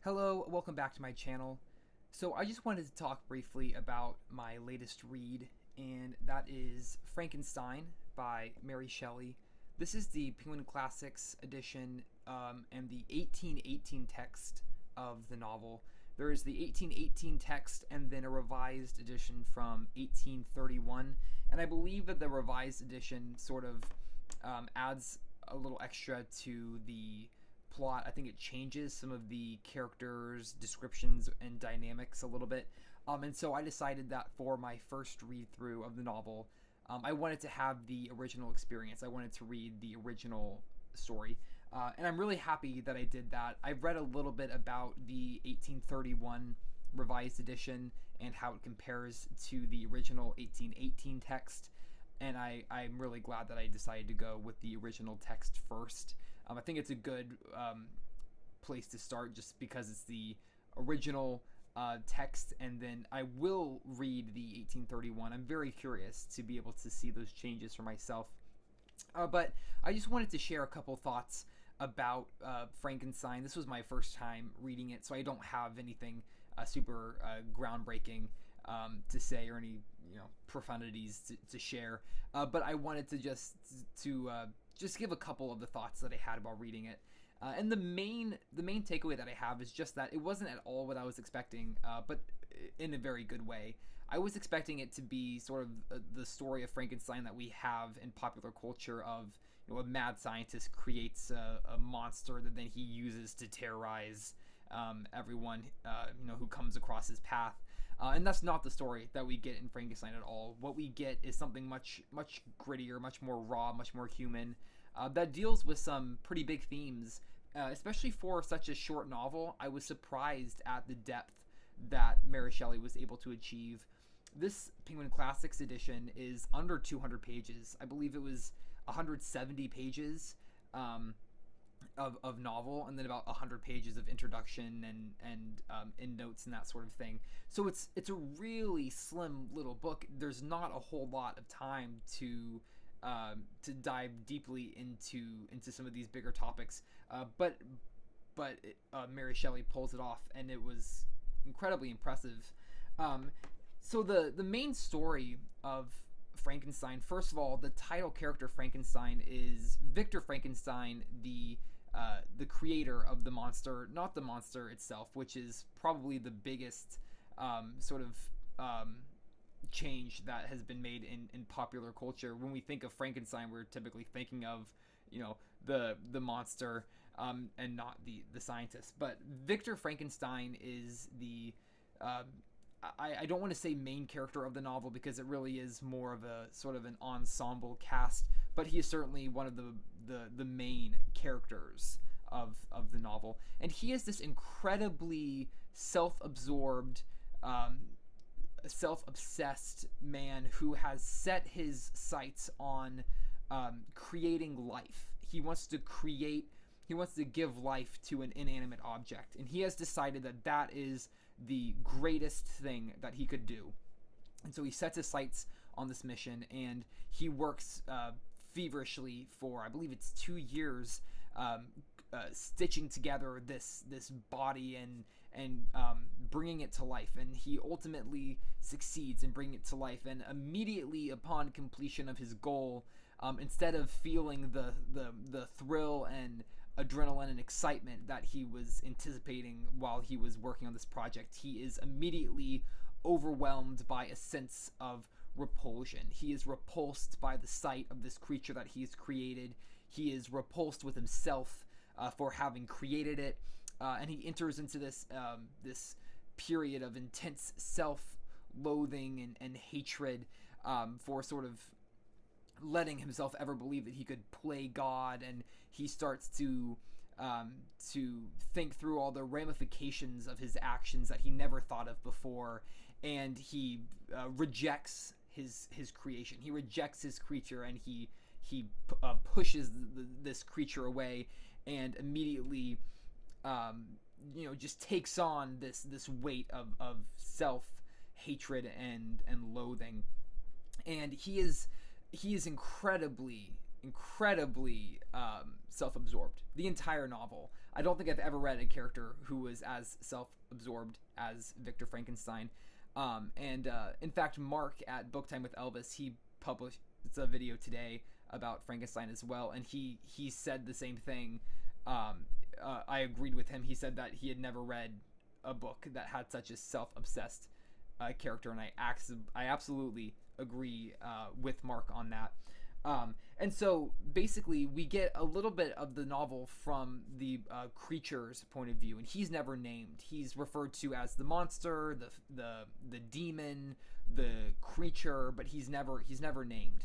Hello, welcome back to my channel. So I just wanted to talk briefly about my latest read, and that is Frankenstein by Mary Shelley. This is the Penguin Classics edition and the 1818 text of the novel. There is the 1818 text and then a revised edition from 1831, and I believe that the revised edition sort of adds a little extra to the plot. I think it changes some of the characters' descriptions and dynamics a little bit. And so I decided that for my first read through of the novel, I wanted to have the original experience. I wanted to read the original story. And I'm really happy that I did that. I've read a little bit about the 1831 revised edition and how it compares to the original 1818 text. And I'm really glad that I decided to go with the original text first. I think it's a good place to start just because it's the original text, and then I will read the 1831. I'm very curious to be able to see those changes for myself. But I just wanted to share a couple thoughts about Frankenstein. This was my first time reading it, so I don't have anything super groundbreaking to say or any profundities to share. But I wanted to just give a couple of the thoughts that I had about reading it. And the main takeaway that I have is just that it wasn't at all what I was expecting, but in a very good way. I was expecting it to be sort of the story of Frankenstein that we have in popular culture of a mad scientist creates a monster that then he uses to terrorize everyone who comes across his path. And that's not the story that we get in Frankenstein at all. What we get is something much grittier, much more raw, much more human, that deals with some pretty big themes, especially for such a short novel. I was surprised at the depth that Mary Shelley was able to achieve. This Penguin Classics edition is under 200 pages. I believe it was 170 pages of novel, and then about 100 pages of introduction and endnotes and that sort of thing. So it's a really slim little book. There's not a whole lot of time to dive deeply into some of these bigger topics, but Mary Shelley pulls it off, and it was incredibly impressive. So the main story of Frankenstein, first of all, the title character Frankenstein is Victor Frankenstein, the creator of the monster, not the monster itself, which is probably the biggest sort of change that has been made in popular culture. When we think of Frankenstein, we're typically thinking of the monster and not the scientist. But Victor Frankenstein is the I don't want to say main character of the novel, because it really is more of a sort of an ensemble cast, but he is certainly one of the main characters of the novel. And he is this incredibly self-absorbed, self-obsessed man who has set his sights on creating life. He wants to give life to an inanimate object, and he has decided that that is the greatest thing that he could do. And so he sets his sights on this mission, and he works feverishly for, I believe it's 2 years, stitching together this body and bringing it to life. And he ultimately succeeds in bringing it to life. And immediately upon completion of his goal, instead of feeling the thrill and adrenaline and excitement that he was anticipating while he was working on this project, he is immediately overwhelmed by a sense of repulsion. He is repulsed by the sight of this creature that he's created. He is repulsed with himself for having created it, and he enters into this period of intense self-loathing and hatred for sort of letting himself ever believe that he could play God. And he starts to think through all the ramifications of his actions that he never thought of before, and he rejects his creation. He rejects his creature, and he pushes this creature away, and immediately just takes on this weight of self-hatred and loathing. And he is incredibly self-absorbed the entire novel. I don't think I've ever read a character who was as self-absorbed as Victor Frankenstein. In fact, Mark at Book Time with Elvis, he published a video today about Frankenstein as well, and he said the same thing. I agreed with him. He said that he had never read a book that had such a self-obsessed character, and I absolutely agree with Mark on that. And so basically, we get a little bit of the novel from the creature's point of view, and he's never named. He's referred to as the monster, the demon, the creature, but he's never named.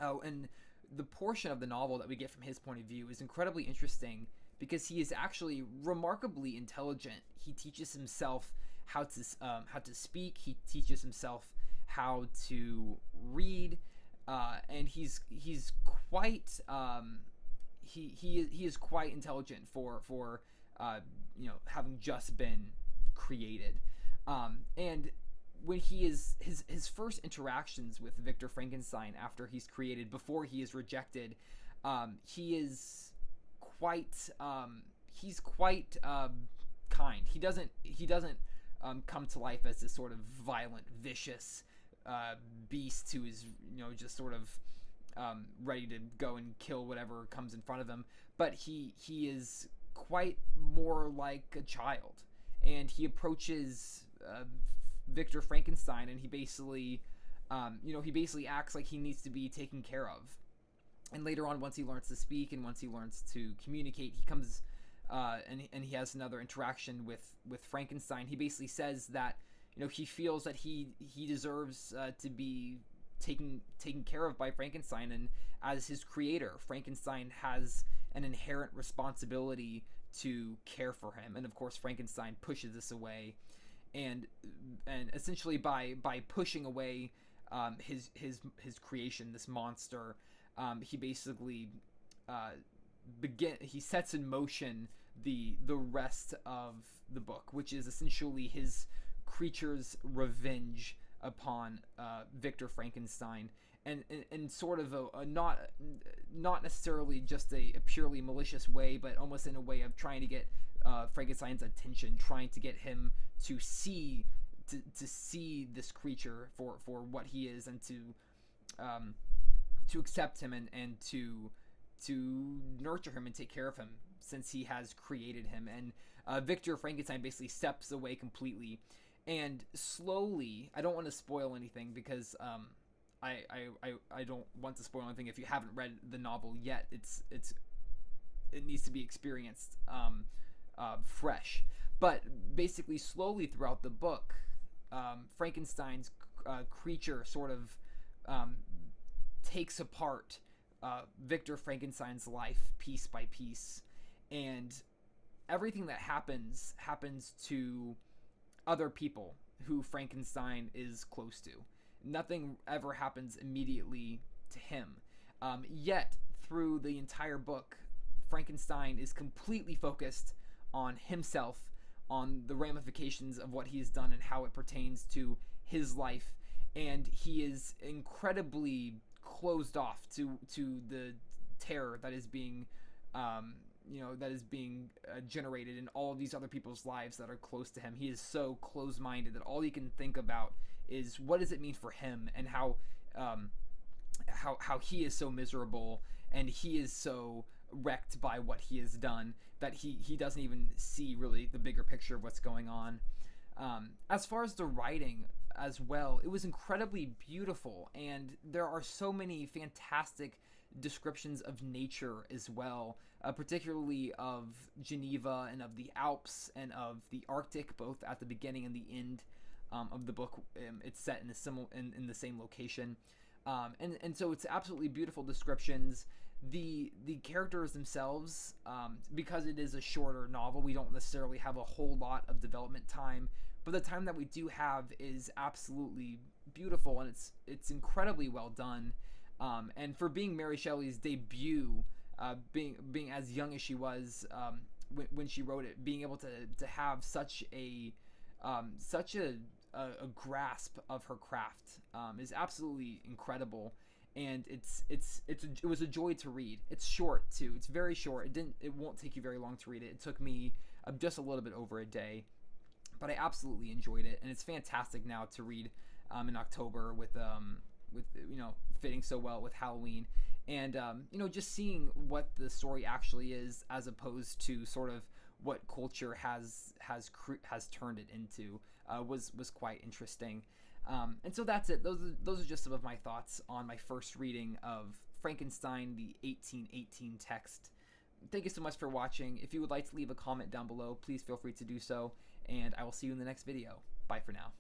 Oh, and the portion of the novel that we get from his point of view is incredibly interesting because he is actually remarkably intelligent. He teaches himself how to speak. He teaches himself how to read. And he's quite he is quite intelligent for having just been created. And when he is his first interactions with Victor Frankenstein after he's created, before he is rejected, he is quite kind. He doesn't come to life as this sort of violent, vicious beast who is just sort of ready to go and kill whatever comes in front of him, but he is quite more like a child, and he approaches Victor Frankenstein, and he basically acts like he needs to be taken care of. And later on, once he learns to speak and once he learns to communicate, he comes and he has another interaction with Frankenstein. He basically says that he feels that he deserves to be taken care of by Frankenstein, and as his creator, Frankenstein has an inherent responsibility to care for him. And of course, Frankenstein pushes this away, and essentially by pushing away his creation, this monster, he basically he sets in motion the rest of the book, which is essentially his creature's revenge upon Victor Frankenstein, and sort of a not necessarily just a purely malicious way, but almost in a way of trying to get Frankenstein's attention, trying to get him to see this creature for what he is, and to accept him and to nurture him and take care of him, since he has created him. And Victor Frankenstein basically steps away completely, and slowly, I don't want to spoil anything because I don't want to spoil anything if you haven't read the novel yet. It needs to be experienced fresh. But basically, slowly throughout the book, Frankenstein's creature sort of takes apart Victor Frankenstein's life piece by piece, and everything that happens to other people who Frankenstein is close to. Nothing ever happens immediately to him. Yet, through the entire book, Frankenstein is completely focused on himself, on the ramifications of what he's done and how it pertains to his life, and he is incredibly closed off to the terror that is being generated in all of these other people's lives that are close to him. He is so close-minded that all he can think about is what does it mean for him, and how he is so miserable and he is so wrecked by what he has done that he doesn't even see really the bigger picture of what's going on. As far as the writing as well, it was incredibly beautiful, and there are so many fantastic descriptions of nature as well, particularly of Geneva and of the Alps and of the Arctic, both at the beginning and the end of the book. It's set in the same location, and so it's absolutely beautiful descriptions. The characters themselves, because it is a shorter novel, we don't necessarily have a whole lot of development time, but the time that we do have is absolutely beautiful, and it's incredibly well done. And for being Mary Shelley's debut, being as young as she was when she wrote it, being able to have such a grasp of her craft is absolutely incredible. and it was a joy to read. It's short too. It's very short. It won't take you very long to read it. It took me just a little bit over a day, but I absolutely enjoyed it, and it's fantastic now to read in October with fitting so well with Halloween, and just seeing what the story actually is as opposed to sort of what culture has turned it into was quite interesting. And so that's it. Those are just some of my thoughts on my first reading of Frankenstein, the 1818 text. Thank you so much for watching. If you would like to leave a comment down below, please feel free to do so, and I will see you in the next video. Bye for now.